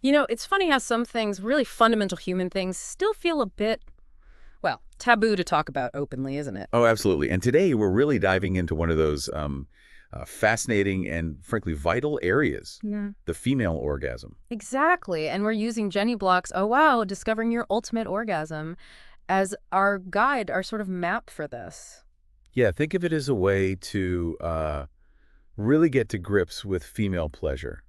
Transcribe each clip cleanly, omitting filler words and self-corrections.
You know, it's funny how some things, really fundamental human things, still feel a bit, well, taboo to talk about openly, isn't it? Oh, absolutely. And today we're really diving into one of those fascinating and frankly vital areas, Yeah. the female orgasm. Exactly. And we're using Jenny Block's, oh wow, discovering your ultimate orgasm as our guide, our sort of map for this. Yeah, think of it as a way to really get to grips with female pleasure.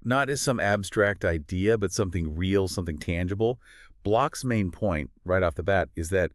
Not as some abstract idea, but something real, something tangible. Block's main point, right off the bat, is that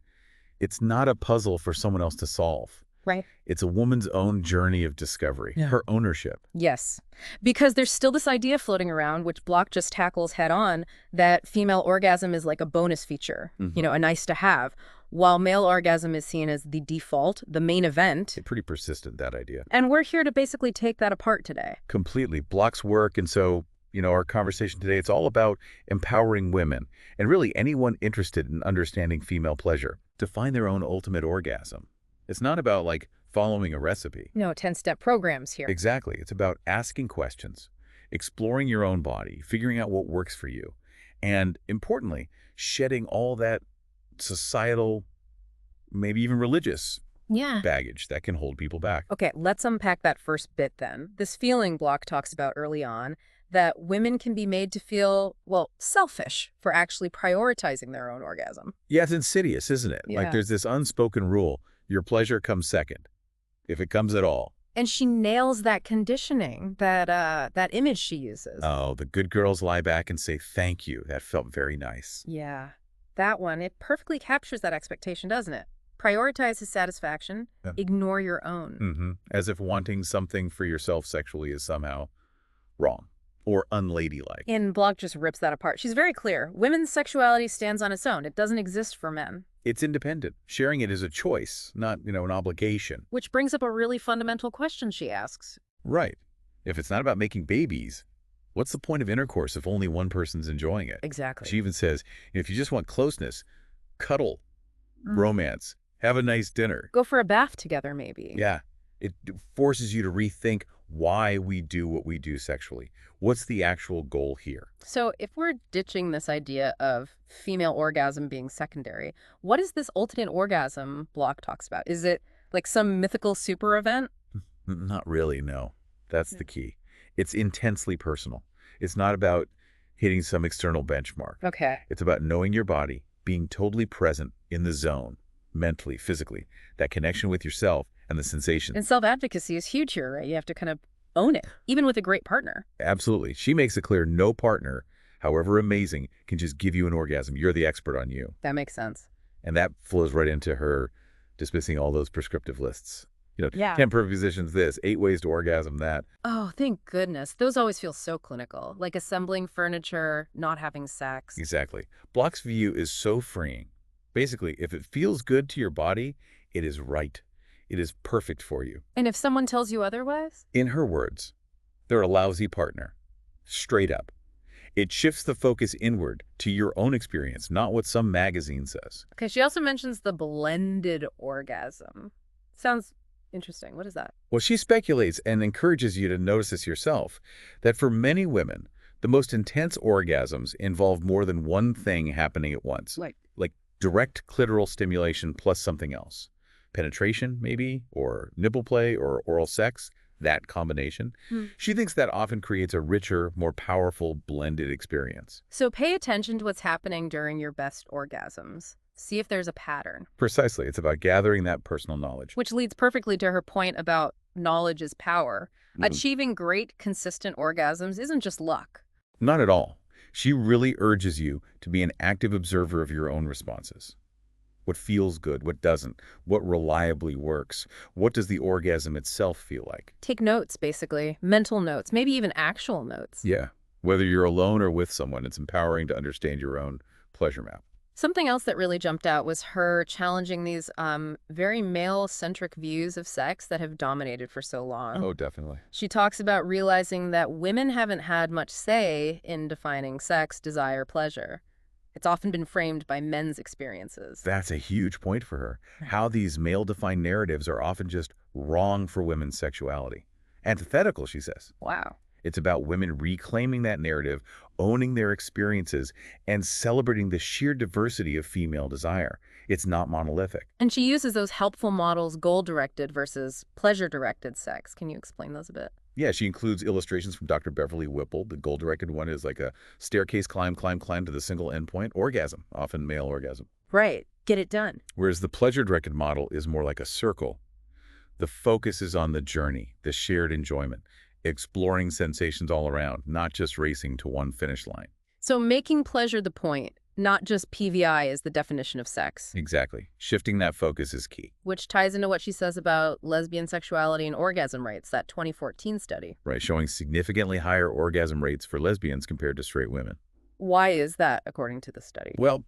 it's not a puzzle for someone else to solve. Right. It's a woman's own journey of discovery, her ownership. Yes, because there's still this idea floating around, which Block just tackles head on, that female orgasm is like a bonus feature, a nice to have, while male orgasm is seen as the default, the main event. Pretty persistent, that idea. And we're here to basically take that apart today. Completely. Block's work, and so, our conversation today, it's all about empowering women, and really anyone interested in understanding female pleasure, to find their own ultimate orgasm. It's not about, like, following a recipe. No 10-step programs here. Exactly. It's about asking questions, exploring your own body, figuring out what works for you, and, importantly, shedding all that societal, maybe even religious Yeah. baggage that can hold people back. Okay, let's unpack that first bit then. This feeling Block talks about early on, that women can be made to feel, well, selfish for actually prioritizing their own orgasm. Yeah, it's insidious, isn't it? Yeah. Like there's this unspoken rule, your pleasure comes second, if it comes at all. And she nails that conditioning, that image she uses. Oh, the good girls lie back and say thank you. That felt very nice. Yeah, that one, it perfectly captures that expectation, doesn't it? Prioritize his satisfaction, Yeah. ignore your own. As if wanting something for yourself sexually is somehow wrong or unladylike. And Block just rips that apart. She's very clear. Women's sexuality stands on its own. It doesn't exist for men. It's independent. Sharing it is a choice, not, an obligation. Which brings up a really fundamental question she asks. Right. If it's not about making babies, what's the point of intercourse if only one person's enjoying it? Exactly. She even says, if you just want closeness, cuddle, romance, have a nice dinner. Go for a bath together, maybe. Yeah. It forces you to rethink why we do what we do sexually. What's the actual goal here? So if we're ditching this idea of female orgasm being secondary, what is this ultimate orgasm Block talks about? Is it like some mythical super event? Not really, no. That's the key. It's intensely personal. It's not about hitting some external benchmark. Okay. It's about knowing your body, being totally present in the zone, mentally, physically, that connection with yourself and the sensations. And self-advocacy is huge here, right? You have to kind of own it, even with a great partner. Absolutely. She makes it clear no partner, however amazing, can just give you an orgasm. You're the expert on you. That makes sense. And that flows right into her dismissing all those prescriptive lists. Yeah. 10 perfect positions this, 8 ways to orgasm that. Oh, thank goodness. Those always feel so clinical, like assembling furniture, not having sex. Exactly. Block's view is so freeing. Basically, if it feels good to your body, it is right. It is perfect for you. And if someone tells you otherwise? In her words, they're a lousy partner. Straight up. It shifts the focus inward to your own experience, not what some magazine says. Okay, she also mentions the blended orgasm. Sounds interesting. What is that? Well, she speculates and encourages you to notice this yourself, that for many women, the most intense orgasms involve more than one thing happening at once. Like direct clitoral stimulation plus something else. Penetration, maybe, or nipple play, or oral sex, that combination. She thinks that often creates a richer, more powerful, blended experience. So pay attention to what's happening during your best orgasms. See if there's a pattern. Precisely. It's about gathering that personal knowledge. Which leads perfectly to her point about knowledge is power. Achieving great, consistent orgasms isn't just luck. Not at all. She really urges you to be an active observer of your own responses. What feels good, what doesn't, what reliably works, what does the orgasm itself feel like? Take notes, basically. Mental notes, maybe even actual notes. Yeah. Whether you're alone or with someone, it's empowering to understand your own pleasure map. Something else that really jumped out was her challenging these very male-centric views of sex that have dominated for so long. Oh, definitely. She talks about realizing that women haven't had much say in defining sex, desire, pleasure. It's often been framed by men's experiences. That's a huge point for her. How these male-defined narratives are often just wrong for women's sexuality. Antithetical, she says. Wow. It's about women reclaiming that narrative, owning their experiences, and celebrating the sheer diversity of female desire. It's not monolithic. And she uses those helpful models, goal-directed versus pleasure-directed sex. Can you explain those a bit? Yeah, she includes illustrations from Dr. Beverly Whipple. The goal-directed one is like a staircase climb, climb, climb to the single endpoint, orgasm, often male orgasm. Right. Get it done. Whereas the pleasure-directed model is more like a circle. The focus is on the journey, the shared enjoyment, exploring sensations all around, not just racing to one finish line. So making pleasure the point, not just PVI is the definition of sex. Exactly. Shifting that focus is key. Which ties into what she says about lesbian sexuality and orgasm rates, that 2014 study. Right, showing significantly higher orgasm rates for lesbians compared to straight women. Why is that, according to the study? Well,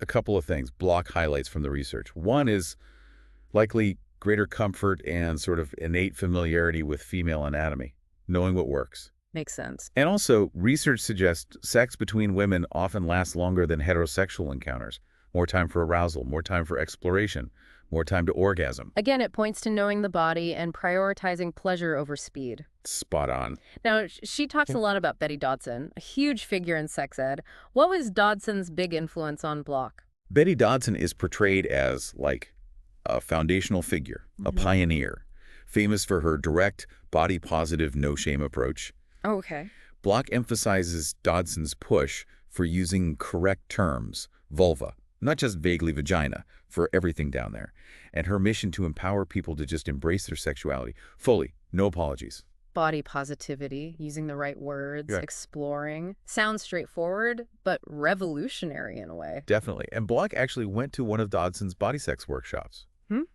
a couple of things. Block highlights from the research. One is likely greater comfort and sort of innate familiarity with female anatomy, knowing what works. Makes sense. And also, research suggests sex between women often lasts longer than heterosexual encounters. More time for arousal, more time for exploration, more time to orgasm. Again, it points to knowing the body and prioritizing pleasure over speed. Spot on. Now, she talks a lot about Betty Dodson, a huge figure in sex ed. What was Dodson's big influence on Block? Betty Dodson is portrayed as, like, a foundational figure, a pioneer, famous for her direct, body-positive, no-shame approach. Oh, okay. Block emphasizes Dodson's push for using correct terms, vulva, not just vaguely vagina, for everything down there, and her mission to empower people to just embrace their sexuality fully, no apologies. Body positivity, using the right words, Yeah. exploring. Sounds straightforward, but revolutionary in a way. Definitely. And Block actually went to one of Dodson's body sex workshops,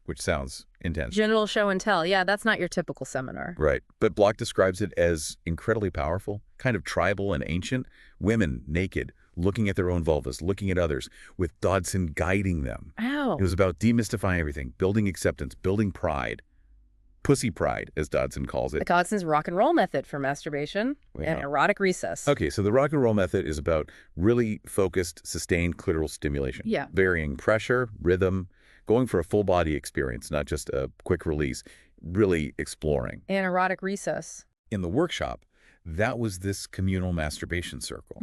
which sounds intense. General show and tell. Yeah, that's not your typical seminar. Right. But Block describes it as incredibly powerful, kind of tribal and ancient. Women naked, looking at their own vulvas, looking at others, with Dodson guiding them. Ow. It was about demystifying everything, building acceptance, building pride. Pussy pride, as Dodson calls The it. Dodson's rock and roll method for masturbation and erotic recess. Okay, so the rock and roll method is about really focused, sustained clitoral stimulation. Yeah. Varying pressure, rhythm, going for a full body experience, not just a quick release, really exploring. And erotic recess. In the workshop, that was this communal masturbation circle,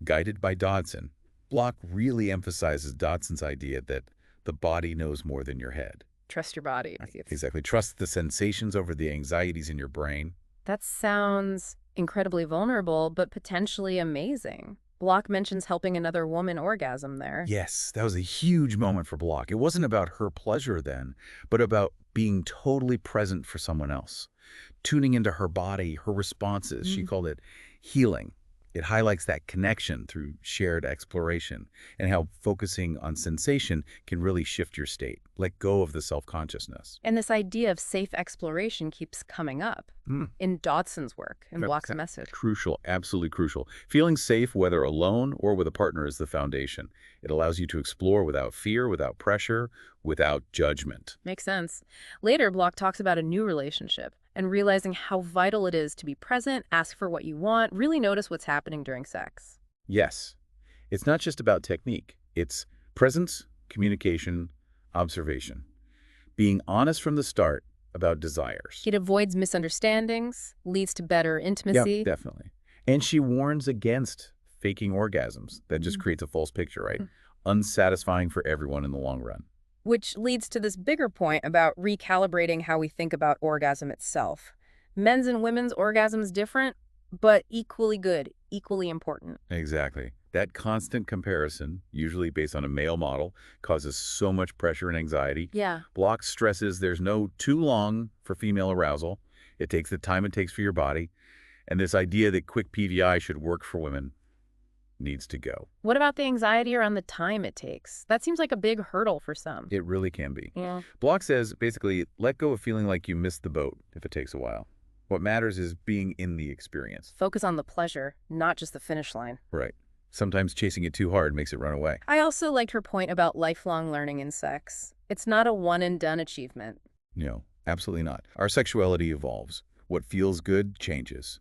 guided by Dodson. Block really emphasizes Dodson's idea that the body knows more than your head. Trust your body. Exactly. Trust the sensations over the anxieties in your brain. That sounds incredibly vulnerable, but potentially amazing. Block mentions helping another woman orgasm there. Yes, that was a huge moment for Block. It wasn't about her pleasure then, but about being totally present for someone else. Tuning into her body, her responses. She called it healing. It highlights that connection through shared exploration and how focusing on sensation can really shift your state. Let go of the self-consciousness. And this idea of safe exploration keeps coming up in Dodson's work, in Block's message. Crucial, absolutely crucial. Feeling safe, whether alone or with a partner, is the foundation. It allows you to explore without fear, without pressure, without judgment. Makes sense. Later, Block talks about a new relationship and realizing how vital it is to be present, ask for what you want, really notice what's happening during sex. Yes. It's not just about technique. It's presence, communication, observation. Being honest from the start about desires. It avoids misunderstandings, leads to better intimacy. Yeah, definitely. And she warns against faking orgasms. That just creates a false picture, right? Unsatisfying for everyone in the long run. Which leads to this bigger point about recalibrating how we think about orgasm itself. Men's and women's orgasms different, but equally good, equally important. Exactly. That constant comparison, usually based on a male model, causes so much pressure and anxiety. Yeah. Block stresses there's no too long for female arousal. It takes the time it takes for your body. And this idea that quick PVI should work for women needs to go. What about the anxiety around the time it takes? That seems like a big hurdle for some. It really can be. Yeah. Block says, basically, let go of feeling like you missed the boat if it takes a while. What matters is being in the experience. Focus on the pleasure, not just the finish line. Right. Sometimes chasing it too hard makes it run away. I also liked her point about lifelong learning in sex. It's not a one-and-done achievement. No, absolutely not. Our sexuality evolves. What feels good changes.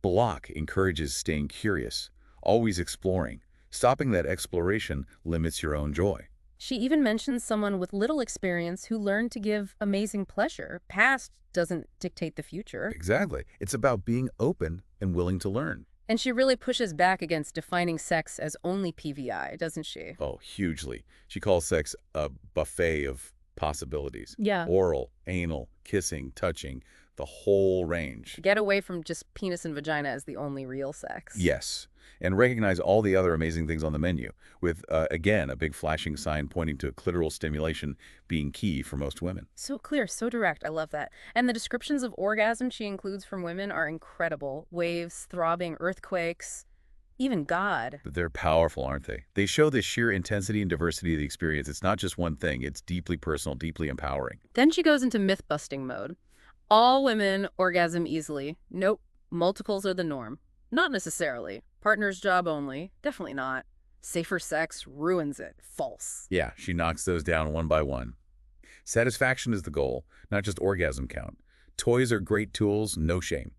Block encourages staying curious, always exploring. Stopping that exploration limits your own joy. She even mentions someone with little experience who learned to give amazing pleasure. Past doesn't dictate the future. Exactly. It's about being open and willing to learn. And she really pushes back against defining sex as only PVI, doesn't she? Oh, hugely. She calls sex a buffet of possibilities. Yeah. Oral, anal, kissing, touching, the whole range. Get away from just penis and vagina as the only real sex. Yes. And recognize all the other amazing things on the menu, with, again, a big flashing sign pointing to clitoral stimulation being key for most women. So clear, so direct. I love that. And the descriptions of orgasm she includes from women are incredible. Waves, throbbing, earthquakes, even God. But they're powerful, aren't they? They show the sheer intensity and diversity of the experience. It's not just one thing. It's deeply personal, deeply empowering. Then she goes into myth-busting mode. All women orgasm easily. Nope. Multiples are the norm. Not necessarily. Partner's job only. Definitely not. Safer sex ruins it. False. Yeah, she knocks those down one by one. Satisfaction is the goal, not just orgasm count. Toys are great tools, no shame.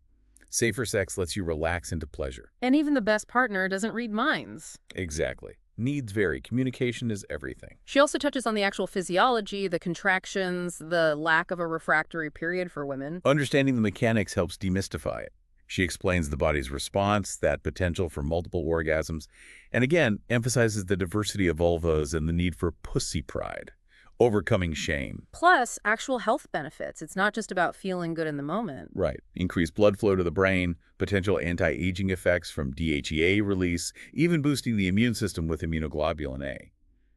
Safer sex lets you relax into pleasure. And even the best partner doesn't read minds. Exactly. Needs vary. Communication is everything. She also touches on the actual physiology, the contractions, the lack of a refractory period for women. Understanding the mechanics helps demystify it. She explains the body's response, that potential for multiple orgasms, and again, emphasizes the diversity of vulvas and the need for pussy pride, overcoming shame. Plus, actual health benefits. It's not just about feeling good in the moment. Right. Increased blood flow to the brain, potential anti-aging effects from DHEA release, even boosting the immune system with immunoglobulin A.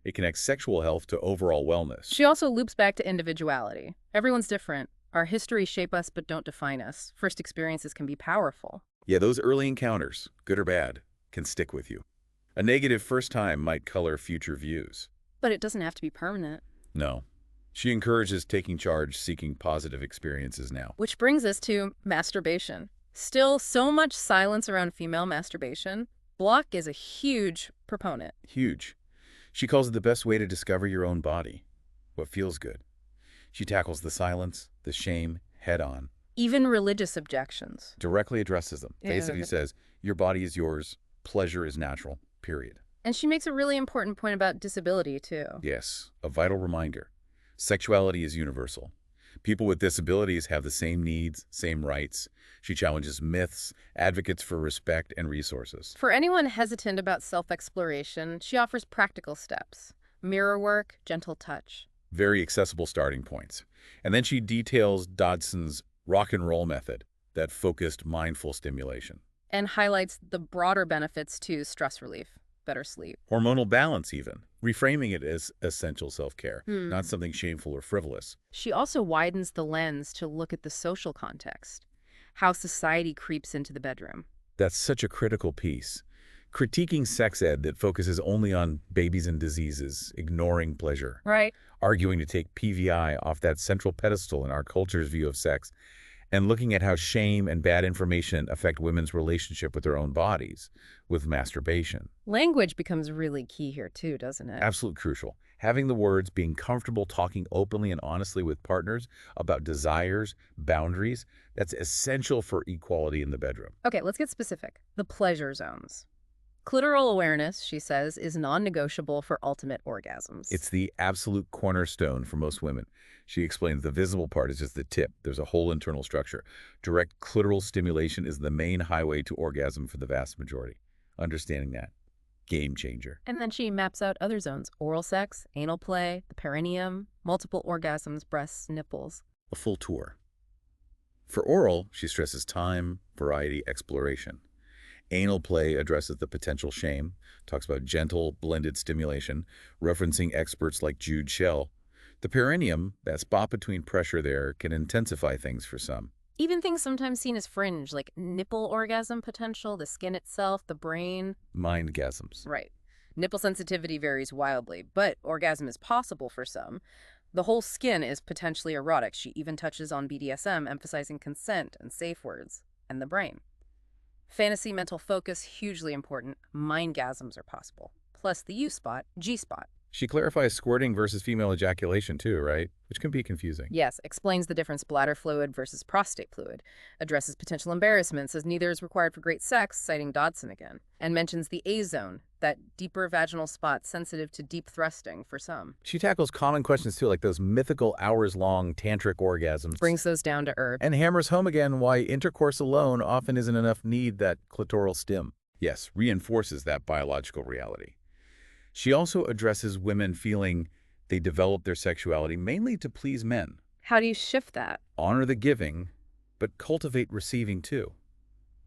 It connects sexual health to overall wellness. She also loops back to individuality. Everyone's different. Our histories shape us but don't define us. First experiences can be powerful. Yeah, those early encounters, good or bad, can stick with you. A negative first time might color future views. But it doesn't have to be permanent. No. She encourages taking charge, seeking positive experiences now. Which brings us to masturbation. Still so much silence around female masturbation. Block is a huge proponent. Huge. She calls it the best way to discover your own body, what feels good. She tackles the silence, the shame, head on. Even religious objections. Directly addresses them. Yeah. Basically says, your body is yours, pleasure is natural, period. And she makes a really important point about disability, too. Yes, a vital reminder. Sexuality is universal. People with disabilities have the same needs, same rights. She challenges myths, advocates for respect and resources. For anyone hesitant about self-exploration, she offers practical steps. Mirror work, gentle touch. Very accessible starting points. And then she details Dodson's rock and roll method, that focused, mindful stimulation. And highlights the broader benefits to stress relief, better sleep. Hormonal balance even, reframing it as essential self-care, not something shameful or frivolous. She also widens the lens to look at the social context, how society creeps into the bedroom. That's such a critical piece. Critiquing sex ed that focuses only on babies and diseases, ignoring pleasure. Right. Arguing to take PVI off that central pedestal in our culture's view of sex, and looking at how shame and bad information affect women's relationship with their own bodies, with masturbation. Language becomes really key here too, doesn't it? Absolutely crucial. Having the words, being comfortable talking openly and honestly with partners about desires, boundaries, that's essential for equality in the bedroom. Okay, let's get specific. The pleasure zones. Clitoral awareness, she says, is non-negotiable for ultimate orgasms. It's the absolute cornerstone for most women. She explains the visible part is just the tip. There's a whole internal structure. Direct clitoral stimulation is the main highway to orgasm for the vast majority. Understanding that. Game changer. And then she maps out other zones. Oral sex, anal play, the perineum, multiple orgasms, breasts, nipples. A full tour. For oral, she stresses time, variety, exploration. Anal play addresses the potential shame, talks about gentle, blended stimulation, referencing experts like Jude Schell. The perineum, that spot between pressure there, can intensify things for some. Even things sometimes seen as fringe, like nipple orgasm potential, the skin itself, the brain. Mindgasms. Right. Nipple sensitivity varies wildly, but orgasm is possible for some. The whole skin is potentially erotic. She even touches on BDSM, emphasizing consent and safe words, and the brain. Fantasy, mental focus, hugely important. Mindgasms are possible. Plus the U-spot, G-spot. She clarifies squirting versus female ejaculation too, right? Which can be confusing. Yes, explains the difference bladder fluid versus prostate fluid. Addresses potential embarrassment, says neither is required for great sex, citing Dodson again. And mentions the A-zone, that deeper vaginal spot sensitive to deep thrusting for some. She tackles common questions too, like those mythical hours-long tantric orgasms. Brings those down to earth. And hammers home again why intercourse alone often isn't enough, need that clitoral stim. Yes, reinforces that biological reality. She also addresses women feeling they develop their sexuality mainly to please men. How do you shift that? Honor the giving, but cultivate receiving too.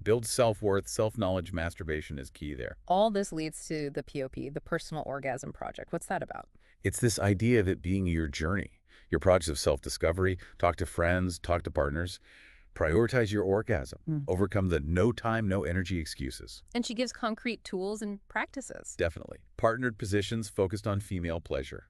Build self-worth, self-knowledge, masturbation is key there. All this leads to the POP, the Personal Orgasm Project. What's that about? It's this idea of it being your journey, your project of self-discovery. Talk to friends, talk to partners. Prioritize your orgasm. Overcome the no time, no energy excuses. And she gives concrete tools and practices. Definitely. Partnered positions focused on female pleasure.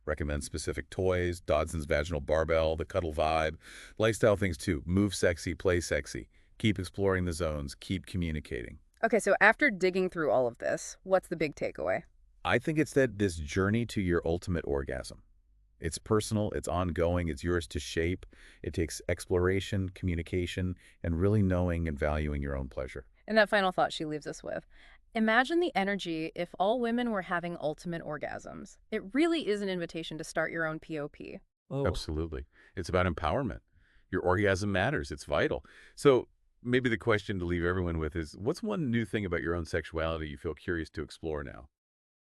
Recommend specific toys, Dodson's vaginal barbell, the cuddle vibe. Lifestyle things too. Move sexy, play sexy. Keep exploring the zones. Keep communicating. Okay, so after digging through all of this, what's the big takeaway? I think it's that this journey to your ultimate orgasm. It's personal, it's ongoing, it's yours to shape. It takes exploration, communication, and really knowing and valuing your own pleasure. And that final thought she leaves us with. Imagine the energy if all women were having ultimate orgasms. It really is an invitation to start your own POP. Oh. Absolutely. It's about empowerment. Your orgasm matters. It's vital. So maybe the question to leave everyone with is, what's one new thing about your own sexuality you feel curious to explore now?